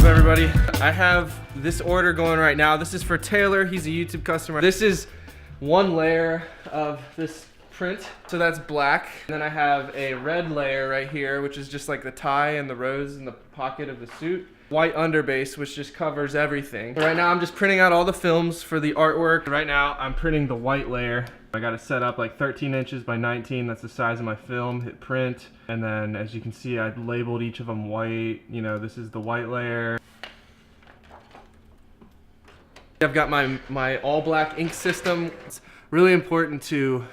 up, everybody? I have this order going right now. This is for Taylor. He's a YouTube customer. This is one layer of this print, so that's black. And then I have a red layer right here, which is just like the tie and the rose in the pocket of the suit. White underbase, which just covers everything. Right now I'm just printing out all the films for the artwork. Right now I'm printing the white layer. I got it set up like 13 inches by 19. That's the size of my film. Hit print. And then as you can see, I labeled each of them white. You know, this is the white layer. I've got my all black ink system. It's really important to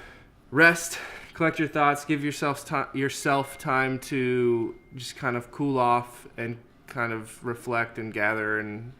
rest, collect your thoughts, give yourself time to just kind of cool off and kind of reflect and gather and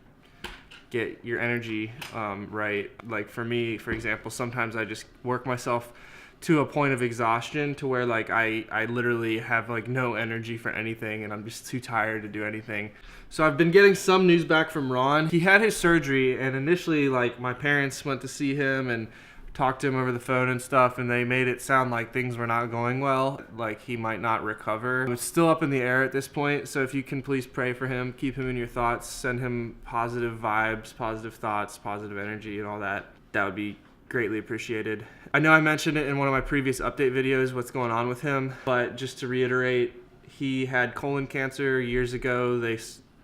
get your energy right. Like for me, for example, sometimes I just work myself to a point of exhaustion to where like I literally have like no energy for anything and I'm just too tired to do anything. So I've been getting some news back from Ron. He had his surgery and initially like my parents went to see him and talked to him over the phone and stuff, and they made it sound like things were not going well, like he might not recover. It's still up in the air at this point, so if you can please pray for him, keep him in your thoughts, send him positive vibes, positive thoughts, positive energy and all that. That would be greatly appreciated. I know I mentioned it in one of my previous update videos, what's going on with him, but just to reiterate, he had colon cancer years ago.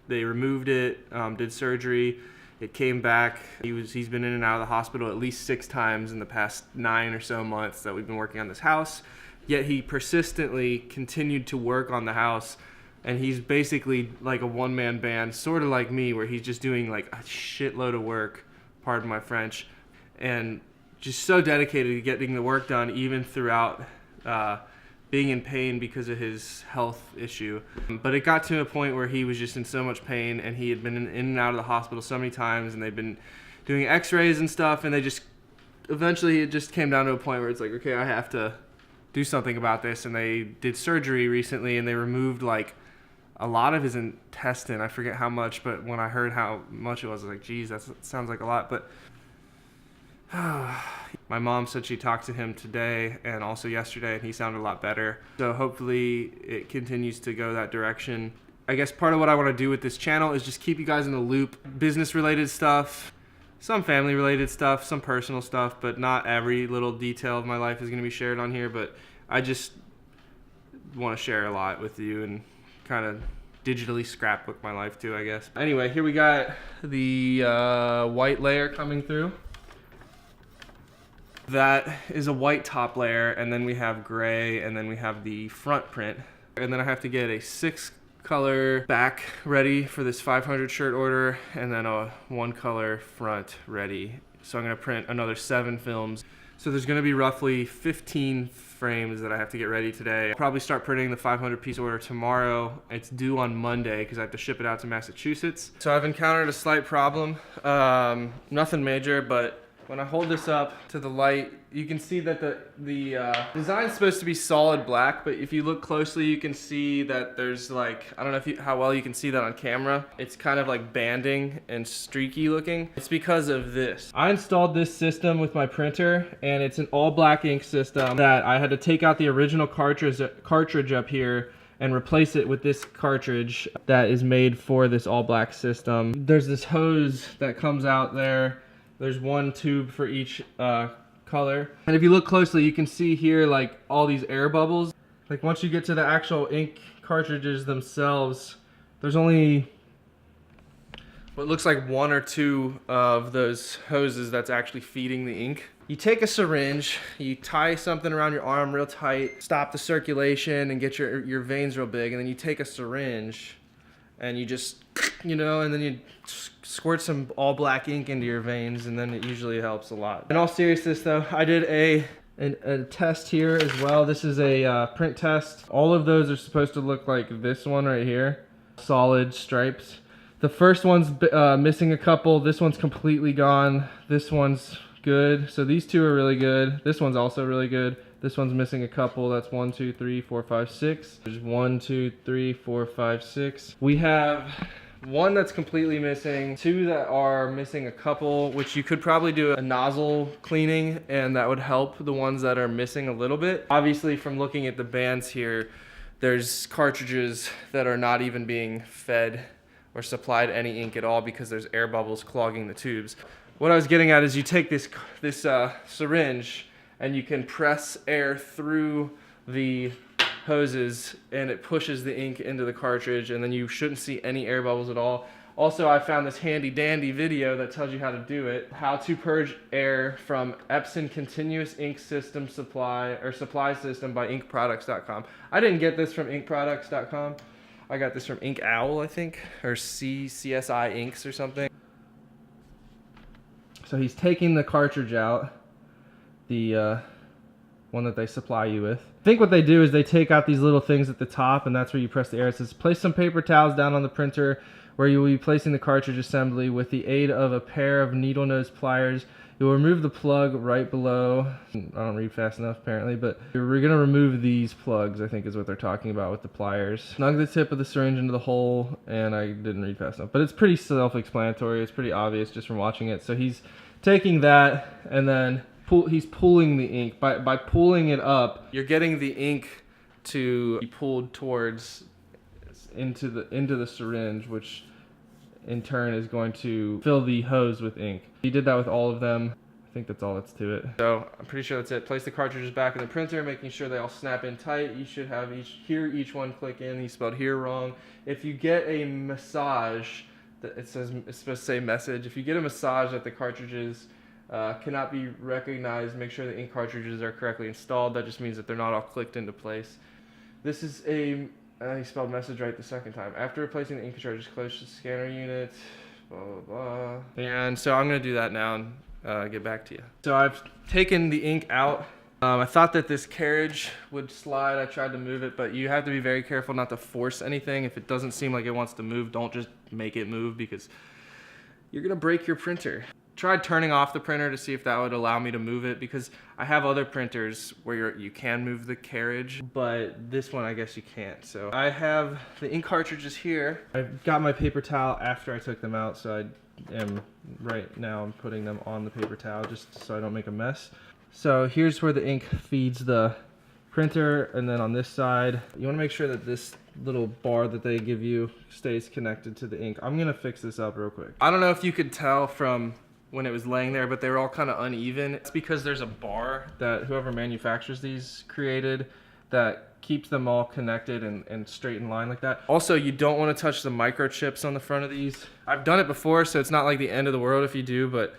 They removed it, did surgery. It came back. He's been in and out of the hospital at least 6 times in the past 9 or so months that we've been working on this house. Yet he persistently continued to work on the house, and he's basically like a one-man band, sort of like me, where he's just doing like a shitload of work, pardon my French, and just so dedicated to getting the work done even throughout being in pain because of his health issue. But it got to a point where he was just in so much pain, and he had been in and out of the hospital so many times, and they've been doing x-rays and stuff, and they just eventually it just came down to a point where it's like, okay, I have to do something about this. And they did surgery recently and they removed like a lot of his intestine. I forget how much, but when I heard how much it was, I was like, geez, that sounds like a lot. But my mom said she talked to him today and also yesterday, and he sounded a lot better. So hopefully it continues to go that direction. I guess part of what I want to do with this channel is just keep you guys in the loop. Business related stuff, some family related stuff, some personal stuff, but not every little detail of my life is going to be shared on here. But I just want to share a lot with you and kind of digitally scrapbook my life too, I guess. Anyway, here we got the white layer coming through. That is a white top layer, and then we have gray, and then we have the front print. And then I have to get a 6 color back ready for this 500 shirt order, and then a 1 color front ready. So I'm gonna print another 7 films. So there's gonna be roughly 15 frames that I have to get ready today. I'll probably start printing the 500 piece order tomorrow. It's due on Monday because I have to ship it out to Massachusetts. So I've encountered a slight problem, nothing major, but when I hold this up to the light, you can see that the design's supposed to be solid black, but if you look closely, you can see that there's like, I don't know how well you can see that on camera. It's kind of like banding and streaky looking. It's because of this. I installed this system with my printer, and it's an all black ink system that I had to take out the original cartridge up here and replace it with this cartridge that is made for this all black system. There's this hose that comes out there. There's 1 tube for each color. And if you look closely, you can see here like all these air bubbles. Like once you get to the actual ink cartridges themselves, there's only what looks like 1 or 2 of those hoses that's actually feeding the ink. You take a syringe, you tie something around your arm real tight, stop the circulation and get your veins real big, and then you take a syringe and you just, you know, and then you squirt some all black ink into your veins, and then it usually helps a lot. In all seriousness though, I did a test here as well. This is a print test. All of those are supposed to look like this one right here. Solid stripes. The first one's missing a couple. This one's completely gone. This one's good. So these 2 are really good. This one's also really good. This one's missing a couple. That's 1, 2, 3, 4, 5, 6. There's 1, 2, 3, 4, 5, 6. We have 1 that's completely missing, 2 that are missing a couple, which you could probably do a nozzle cleaning, and that would help the ones that are missing a little bit. Obviously, from looking at the bands here, there's cartridges that are not even being fed or supplied any ink at all because there's air bubbles clogging the tubes. What I was getting at is you take this syringe and you can press air through the hoses and it pushes the ink into the cartridge, and then you shouldn't see any air bubbles at all. Also, I found this handy dandy video that tells you how to do it. How to purge air from Epson continuous ink system supply system by inkproducts.com. I didn't get this from inkproducts.com. I got this from Ink Owl, I think, or CSI Inks or something. So he's taking the cartridge out, the one that they supply you with. I think what they do is they take out these little things at the top, and that's where you press the air. It says, place some paper towels down on the printer where you will be placing the cartridge assembly. With the aid of a pair of needle nose pliers, you will remove the plug right below. I don't read fast enough apparently, but we're gonna remove these plugs, I think is what they're talking about with the pliers. Snug the tip of the syringe into the hole, and I didn't read fast enough, but it's pretty self-explanatory. It's pretty obvious just from watching it. So he's taking that and then he's pulling the ink. By pulling it up, you're getting the ink to be pulled towards into the syringe, which in turn is going to fill the hose with ink. He did that with all of them. I think that's all that's to it. So I'm pretty sure that's it. Place the cartridges back in the printer, making sure they all snap in tight. You should have each one click in. He spelled here wrong. If you get a massage, it's supposed to say message. If you get a massage that the cartridges cannot be recognized, make sure the ink cartridges are correctly installed. That just means that they're not all clicked into place. This is he spelled message right the second time. After replacing the ink cartridges, close the scanner unit, blah, blah, blah. And so I'm gonna do that now and get back to you. So I've taken the ink out. I thought that this carriage would slide. I tried to move it, but you have to be very careful not to force anything. If it doesn't seem like it wants to move, don't just make it move, because you're gonna break your printer. Tried turning off the printer to see if that would allow me to move it, because I have other printers where you can move the carriage, but this one I guess you can't. So I have the ink cartridges here. I've got my paper towel after I took them out, so I am right now I'm putting them on the paper towel just so I don't make a mess. So here's where the ink feeds the printer, and then on this side you want to make sure that this little bar that they give you stays connected to the ink. I'm gonna fix this up real quick. I don't know if you could tell from when it was laying there, but they were all kind of uneven. It's because there's a bar that whoever manufactures these created that keeps them all connected and straight in line like that. Also, you don't want to touch the microchips on the front of these. I've done it before, so it's not like the end of the world if you do, but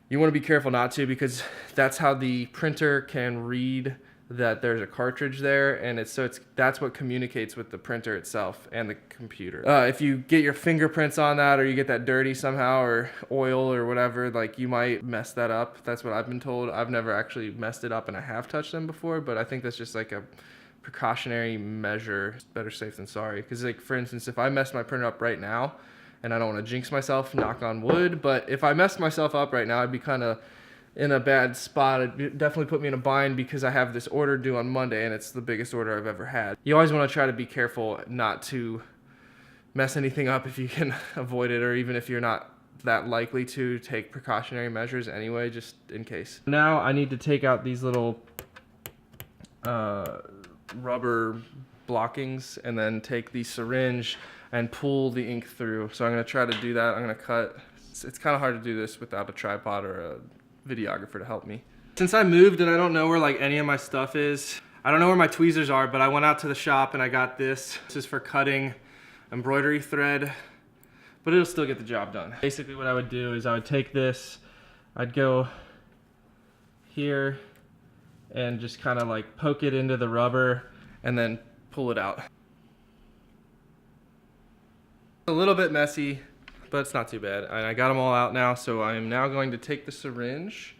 you want to be careful not to, because that's how the printer can read that there's a cartridge there, and that's what communicates with the printer itself and the computer. If you get your fingerprints on that, or you get that dirty somehow, or oil or whatever, like, you might mess that up. That's what I've been told. I've never actually messed it up, and I have touched them before, but I think that's just like a precautionary measure. Better safe than sorry, because, like, for instance, if I mess my printer up right now, and I don't want to jinx myself, knock on wood, but if I messed myself up right now, I'd be kind of in a bad spot. It definitely put me in a bind, because I have this order due on Monday, and it's the biggest order I've ever had. You always want to try to be careful not to mess anything up if you can avoid it, or even if you're not that likely to, take precautionary measures anyway, just in case. Now I need to take out these little rubber blockings, and then take the syringe and pull the ink through. So I'm going to try to do that. I'm going to cut. It's kind of hard to do this without a tripod or a videographer to help me. Since I moved and I don't know where like any of my stuff is, I don't know where my tweezers are, but I went out to the shop and I got this. This is for cutting embroidery thread, but it'll still get the job done. Basically what I would do is I would take this, I'd go here and just kind of like poke it into the rubber and then pull it out. A little bit messy, but it's not too bad. And I got them all out now, so I am now going to take the syringe.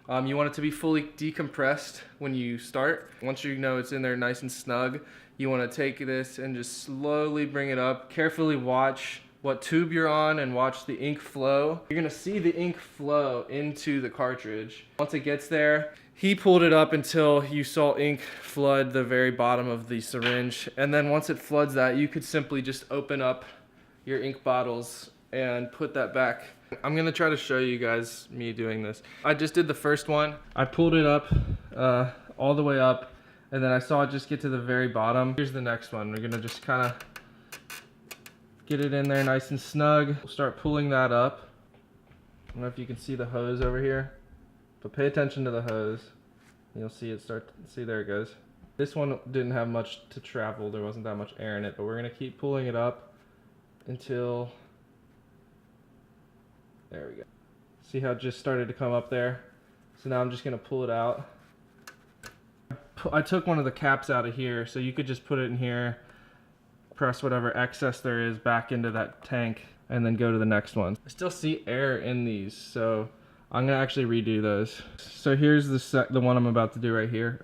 You want it to be fully decompressed when you start. Once you know it's in there nice and snug, you want to take this and just slowly bring it up. Carefully watch what tube you're on and watch the ink flow. You're gonna see the ink flow into the cartridge. Once it gets there, he pulled it up until you saw ink flood the very bottom of the syringe. And then once it floods that, you could simply just open up your ink bottles and put that back. I'm gonna try to show you guys me doing this. I just did the first one. I pulled it up all the way up, and then I saw it just get to the very bottom. Here's the next one. We're gonna just kind of Get it in there nice and snug. We'll start pulling that up. I don't know if you can see the hose over here, but pay attention to the hose. You'll see it start, see there it goes. This one didn't have much to travel, there wasn't that much air in it, but we're gonna keep pulling it up until, there we go. See how it just started to come up there? So now I'm just gonna pull it out. I took one of the caps out of here, so you could just put it in here, press whatever excess there is back into that tank, and then go to the next one. I still see air in these, so I'm gonna actually redo those. So here's the one I'm about to do right here.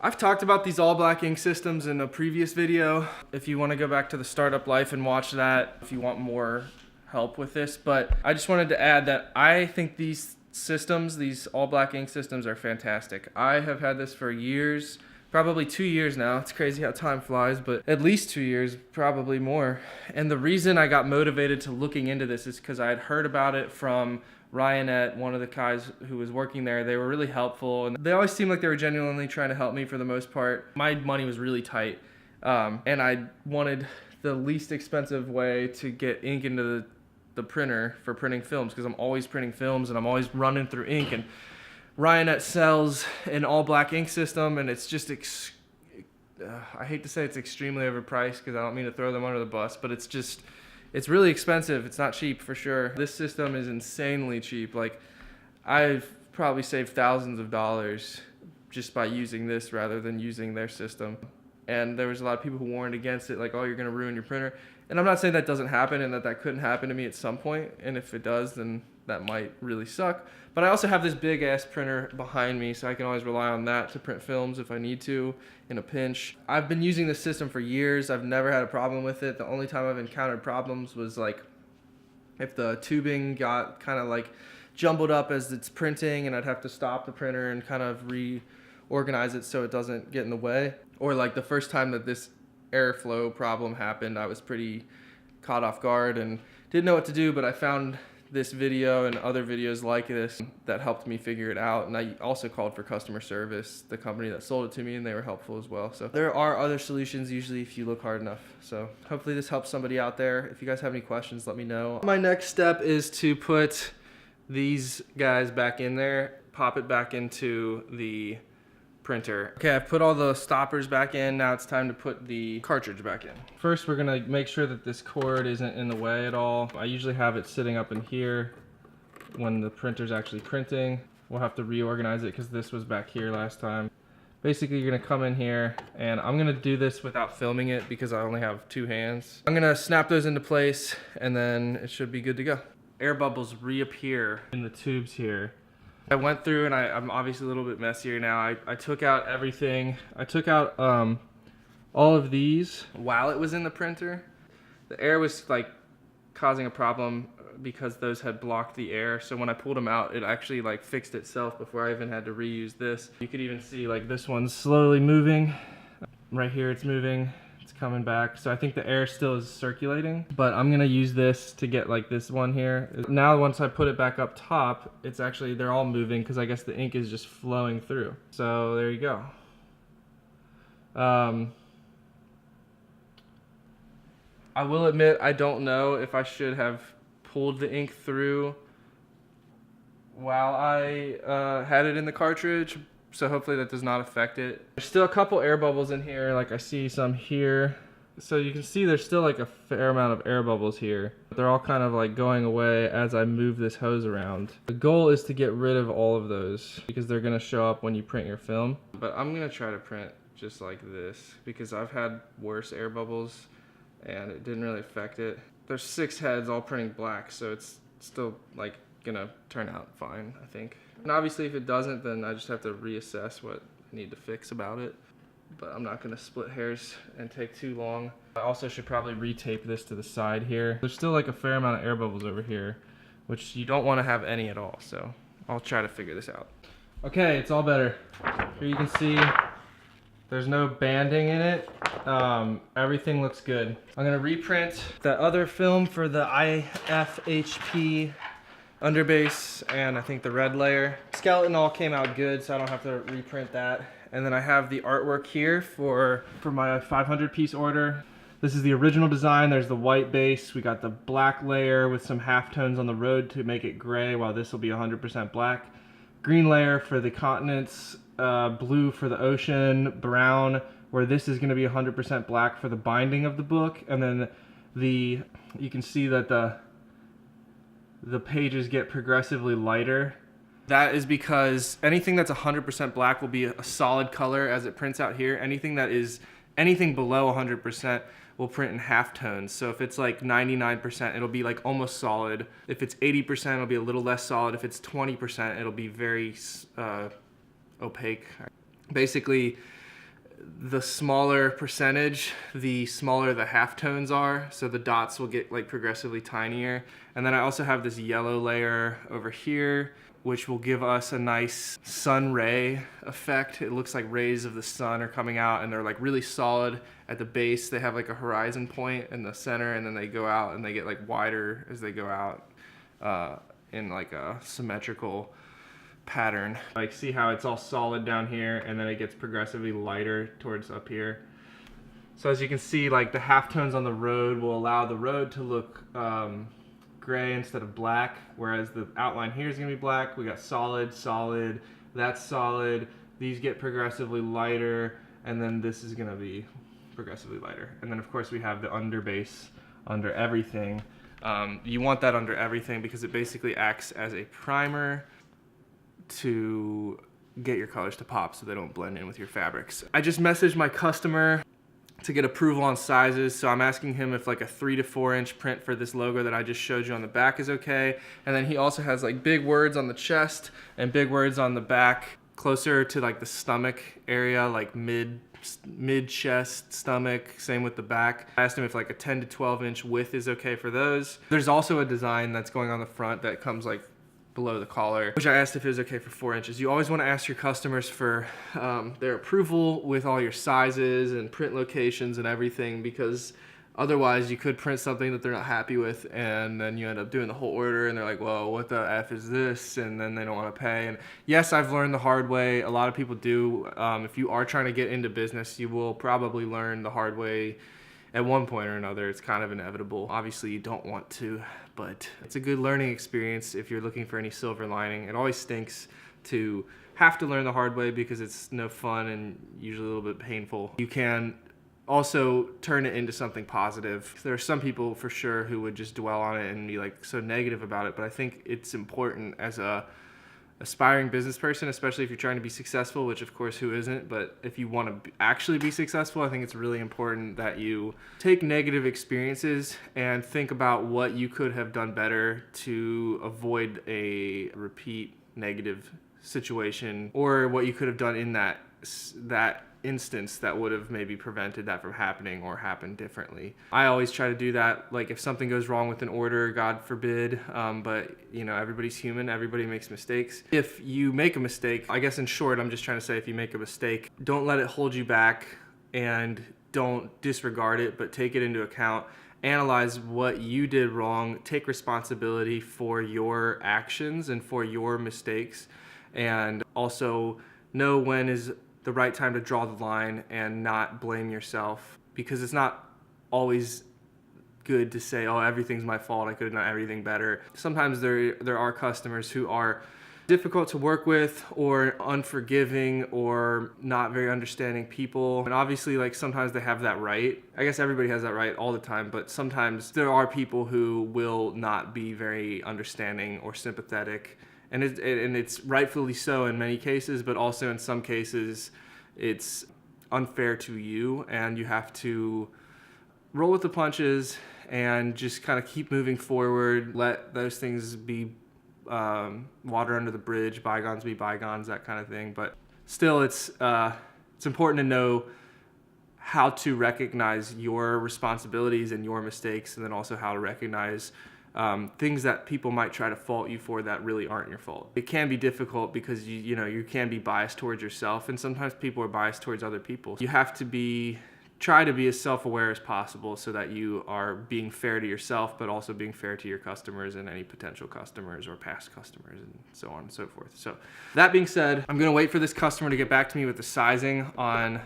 I've talked about these all black ink systems in a previous video. If you want to go back to the startup life and watch that, if you want more help with this, but I just wanted to add that I think these systems, these all black ink systems, are fantastic. I have had this for years, probably 2 years now. It's crazy how time flies, but at least 2 years, probably more. And the reason I got motivated to looking into this is because I had heard about it from Ryan, one of the guys who was working there. They were really helpful, and they always seemed like they were genuinely trying to help me for the most part. My money was really tight, and I wanted the least expensive way to get ink into the printer for printing films, because I'm always printing films and I'm always running through ink. And Ryan sells an all black ink system, and it's just I hate to say it's extremely overpriced, because I don't mean to throw them under the bus, but it's really expensive. It's not cheap for sure. This system is insanely cheap. Like, I've probably saved thousands of dollars just by using this rather than using their system. And there was a lot of people who warned against it, like, oh, you're gonna ruin your printer. And I'm not saying that doesn't happen and that couldn't happen to me at some point. And if it does, then that might really suck. But I also have this big ass printer behind me, so I can always rely on that to print films if I need to in a pinch. I've been using this system for years. I've never had a problem with it. The only time I've encountered problems was like if the tubing got kind of like jumbled up as it's printing, and I'd have to stop the printer and kind of reorganize it so it doesn't get in the way. Or like the first time that this airflow problem happened, I was pretty caught off guard and didn't know what to do, but I found this video and other videos like this that helped me figure it out. And I also called for customer service, the company that sold it to me, and they were helpful as well. So there are other solutions usually if you look hard enough. So hopefully this helps somebody out there. If you guys have any questions, let me know. My next step is to put these guys back in there, pop it back into the printer. Okay, I've put all the stoppers back in. Now it's time to put the cartridge back in. First, we're gonna make sure that this cord isn't in the way at all. I usually have it sitting up in here when the printer's actually printing. We'll have to reorganize it because this was back here last time. Basically, you're gonna come in here, and I'm gonna do this without filming it because I only have 2 hands. I'm gonna snap those into place, and then it should be good to go. Air bubbles reappear in the tubes here. I went through, and I'm obviously a little bit messier now. I took out everything. I took out all of these while it was in the printer. The air was like causing a problem because those had blocked the air. So when I pulled them out, it actually like fixed itself before I even had to reuse this. You could even see like this one's slowly moving. Right here it's moving. It's coming back. So I think the air still is circulating, but I'm gonna use this to get like this one here. Now once I put it back up top, it's actually, they're all moving because I guess the ink is just flowing through. So there you go. I will admit I don't know if I should have pulled the ink through while I had it in the cartridge. So hopefully that does not affect it. There's still a couple air bubbles in here, like I see some here. So you can see there's still like a fair amount of air bubbles here. They're all kind of like going away as I move this hose around. The goal is to get rid of all of those because they're gonna show up when you print your film. But I'm gonna try to print just like this because I've had worse air bubbles and it didn't really affect it. There's 6 heads all printing black, so it's still like gonna turn out fine, I think. And obviously if it doesn't, then I just have to reassess what I need to fix about it. But I'm not gonna split hairs and take too long. I also should probably retape this to the side here. There's still like a fair amount of air bubbles over here, which you don't wanna have any at all. So I'll try to figure this out. Okay, it's all better. Here you can see there's no banding in it. Everything looks good. I'm gonna reprint that other film for the IFHP underbase and I think the red layer. Skeleton all came out good, so I don't have to reprint that. And then I have the artwork here for my 500 piece order. This is the original design. There's the white base. We got the black layer with some halftones on the road to make it gray, while this will be 100% black. Green layer for the continents, blue for the ocean, brown, where this is going to be 100% black for the binding of the book. And then you can see that the pages get progressively lighter. That is because anything that's 100% black will be a solid color as it prints out here. Anything below 100% will print in halftones. So if it's like 99%, it'll be like almost solid. If it's 80%, it'll be a little less solid. If it's 20%, it'll be very opaque. Basically, the smaller percentage, the smaller the halftones are. So the dots will get like progressively tinier. And then I also have this yellow layer over here, which will give us a nice sun ray effect. It looks like rays of the sun are coming out, and they're like really solid at the base. They have like a horizon point in the center, and then they go out and they get like wider as they go out in like a symmetrical pattern. Like, see how it's all solid down here, and then it gets progressively lighter towards up here. So as you can see, like the halftones on the road will allow the road to look gray instead of black, whereas the outline here is going to be black. We got solid, solid, that's solid. These get progressively lighter, and then this is going to be progressively lighter. And then of course we have the underbase under everything. You want that under everything because it basically acts as a primer to get your colors to pop so they don't blend in with your fabrics. I just messaged my customer to get approval on sizes, so I'm asking him if like a 3 to 4 inch print for this logo that I just showed you on the back is okay. And then he also has like big words on the chest and big words on the back, closer to like the stomach area, like mid chest, stomach, same with the back. I asked him if like a 10 to 12 inch width is okay for those. There's also a design that's going on the front that comes like below the collar, which I asked if it was okay for 4 inches. You always want to ask your customers for their approval with all your sizes and print locations and everything, because otherwise you could print something that they're not happy with, and then you end up doing the whole order and they're like, well, what the F is this? And then they don't want to pay. And yes, I've learned the hard way. A lot of people do. If you are trying to get into business, you will probably learn the hard way at one point or another. It's kind of inevitable. Obviously you don't want to, but it's a good learning experience if you're looking for any silver lining. It always stinks to have to learn the hard way because it's no fun and usually a little bit painful. You can also turn it into something positive. There are some people for sure who would just dwell on it and be like so negative about it, but I think it's important as a aspiring business person, especially if you're trying to be successful, which of course who isn't, but if you want to actually be successful, I think it's really important that you take negative experiences and think about what you could have done better to avoid a repeat negative situation, or what you could have done in that instance that would have maybe prevented that from happening or happened differently. I always try to do that. Like if something goes wrong with an order, God forbid, but you know, everybody's human, everybody makes mistakes. If you make a mistake, I guess in short, I'm just trying to say, if you make a mistake, don't let it hold you back and don't disregard it, but take it into account. Analyze what you did wrong, take responsibility for your actions and for your mistakes, and also know when is the right time to draw the line and not blame yourself, because it's not always good to say, oh, everything's my fault, I could have done everything better. Sometimes there are customers who are difficult to work with or unforgiving or not very understanding people, and obviously like sometimes they have that right. I guess everybody has that right all the time, but sometimes there are people who will not be very understanding or sympathetic. And it's rightfully so in many cases, but also in some cases it's unfair to you, and you have to roll with the punches and just kind of keep moving forward. Let those things be water under the bridge, bygones be bygones, that kind of thing. But still, it's important to know how to recognize your responsibilities and your mistakes, and then also how to recognize things that people might try to fault you for that really aren't your fault. It can be difficult because you can be biased towards yourself, and sometimes people are biased towards other people. You have to be try to be as self-aware as possible so that you are being fair to yourself, but also being fair to your customers and any potential customers or past customers and so on and so forth. So that being said, I'm gonna wait for this customer to get back to me with the sizing on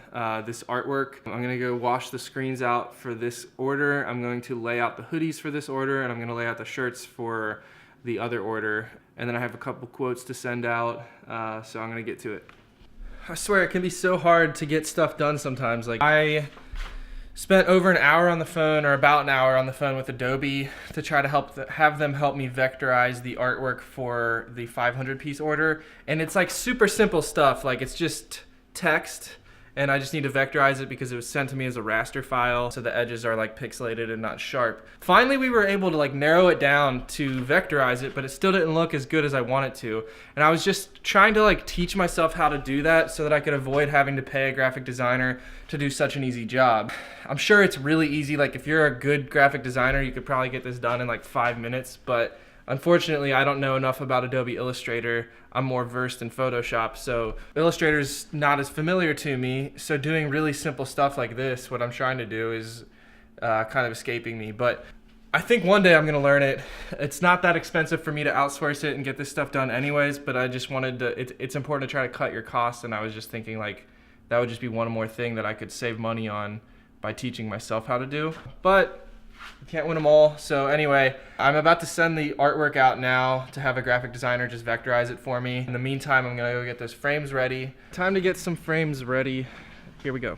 this artwork. I'm gonna go wash the screens out for this order. I'm going to lay out the hoodies for this order, and I'm gonna lay out the shirts for the other order. And then I have a couple quotes to send out, so I'm gonna get to it. I swear it can be so hard to get stuff done sometimes. Like, I spent over an hour on the phone, or about an hour on the phone with Adobe to try to have them help me vectorize the artwork for the 500 piece order. And it's like super simple stuff. Like, it's just text, and I just need to vectorize it because it was sent to me as a raster file, so the edges are like pixelated and not sharp. Finally, we were able to like narrow it down to vectorize it, but it still didn't look as good as I want it to. And I was just trying to like teach myself how to do that so that I could avoid having to pay a graphic designer to do such an easy job. I'm sure it's really easy. Like, if you're a good graphic designer, you could probably get this done in like 5 minutes, but unfortunately, I don't know enough about Adobe Illustrator. I'm more versed in Photoshop, so Illustrator's not as familiar to me. So doing really simple stuff like this, what I'm trying to do, is kind of escaping me. But I think one day I'm gonna learn it. It's not that expensive for me to outsource it and get this stuff done anyways, but I just wanted to, it's important to try to cut your costs, and I was just thinking like, that would just be one more thing that I could save money on by teaching myself how to do. But you can't win them all. So anyway, I'm about to send the artwork out now to have a graphic designer just vectorize it for me. In the meantime, I'm gonna go get those frames ready. Time to get some frames ready. Here we go.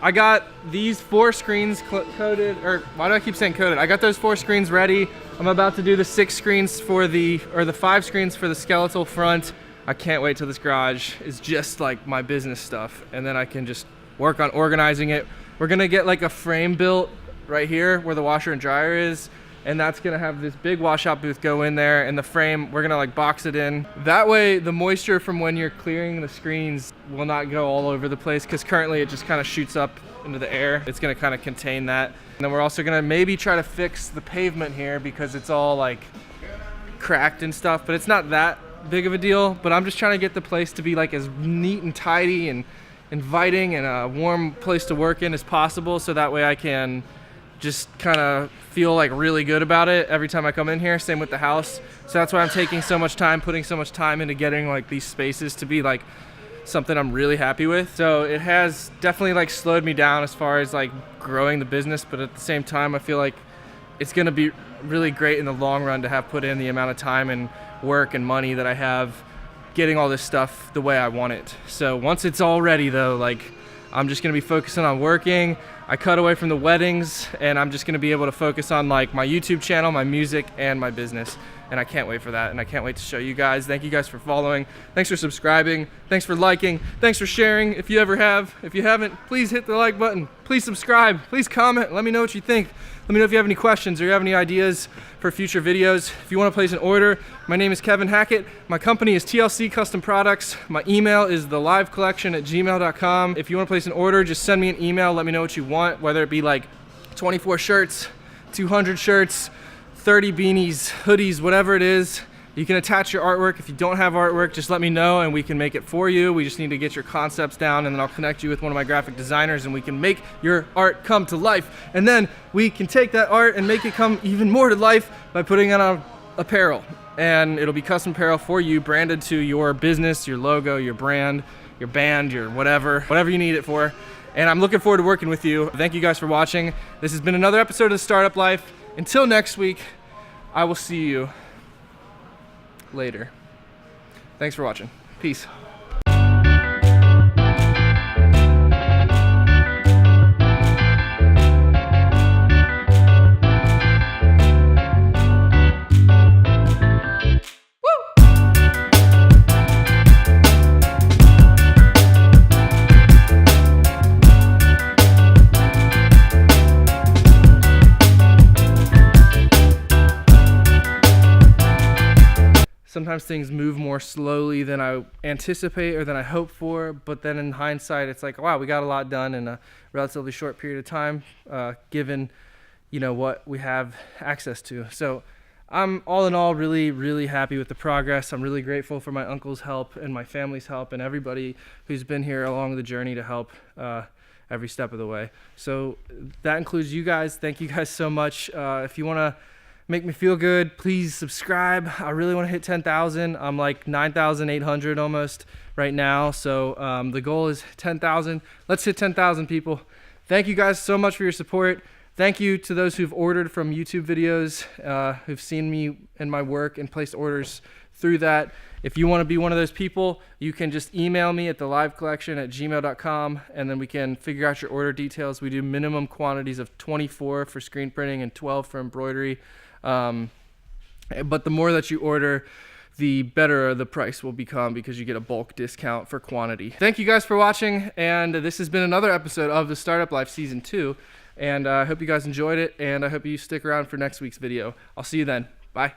I got these 4 screens coated, or why do I keep saying coated? I got those 4 screens ready. I'm about to do the 6 screens for the 5 screens for the skeletal front. I can't wait till this garage is just like my business stuff, and then I can just work on organizing it. We're gonna get like a frame built right here where the washer and dryer is, and that's gonna have this big washout booth go in there, and the frame, we're gonna like box it in. That way the moisture from when you're clearing the screens will not go all over the place, because currently it just kind of shoots up into the air. It's gonna kind of contain that. And then we're also gonna maybe try to fix the pavement here because it's all like cracked and stuff, but it's not that big of a deal. But I'm just trying to get the place to be like as neat and tidy and inviting and a warm place to work in as possible, so that way I can just kind of feel like really good about it every time I come in here. Same with the house. So that's why I'm taking so much time, putting so much time into getting like these spaces to be like something I'm really happy with. So it has definitely like slowed me down as far as like growing the business, but at the same time I feel like it's gonna be really great in the long run to have put in the amount of time and work and money that I have getting all this stuff the way I want it. So once it's all ready though, like, I'm just gonna be focusing on working. I cut away from the weddings, and I'm just gonna be able to focus on like my YouTube channel, my music, and my business. And I can't wait for that, and I can't wait to show you guys. Thank you guys for following. Thanks for subscribing. Thanks for liking. Thanks for sharing if you ever have. If you haven't, please hit the like button. Please subscribe. Please comment. Let me know what you think. Let me know if you have any questions or you have any ideas for future videos. If you want to place an order, my name is Kevin Hackett. My company is TLC Custom Products. My email is thelivecollection@gmail.com. If you want to place an order, just send me an email. Let me know what you want, whether it be like 24 shirts, 200 shirts, 30 beanies, hoodies, whatever it is. You can attach your artwork. If you don't have artwork, just let me know and we can make it for you. We just need to get your concepts down, and then I'll connect you with one of my graphic designers, and we can make your art come to life. And then we can take that art and make it come even more to life by putting it on apparel. And it'll be custom apparel for you, branded to your business, your logo, your brand, your band, your whatever you need it for. And I'm looking forward to working with you. Thank you guys for watching. This has been another episode of The Startup Life. Until next week, I will see you later. Thanks for watching. Peace. Sometimes things move more slowly than I anticipate or than I hope for, but then in hindsight, it's like, wow, we got a lot done in a relatively short period of time, given, what we have access to. So I'm all in all really, really happy with the progress. I'm really grateful for my uncle's help and my family's help and everybody who's been here along the journey to help. every step of the way. So that includes you guys. Thank you guys so much. If you want to make me feel good, please subscribe. I really want to hit 10,000. I'm like 9,800 almost right now. So the goal is 10,000. Let's hit 10,000 people. Thank you guys so much for your support. Thank you to those who've ordered from YouTube videos, who've seen me and my work and placed orders through that. If you want to be one of those people, you can just email me at thelivecollection@gmail.com, and then we can figure out your order details. We do minimum quantities of 24 for screen printing and 12 for embroidery. But the more that you order, the better the price will become because you get a bulk discount for quantity. Thank you guys for watching, and this has been another episode of The Startup Life Season 2. And I hope you guys enjoyed it, and I hope you stick around for next week's video. I'll see you then. Bye.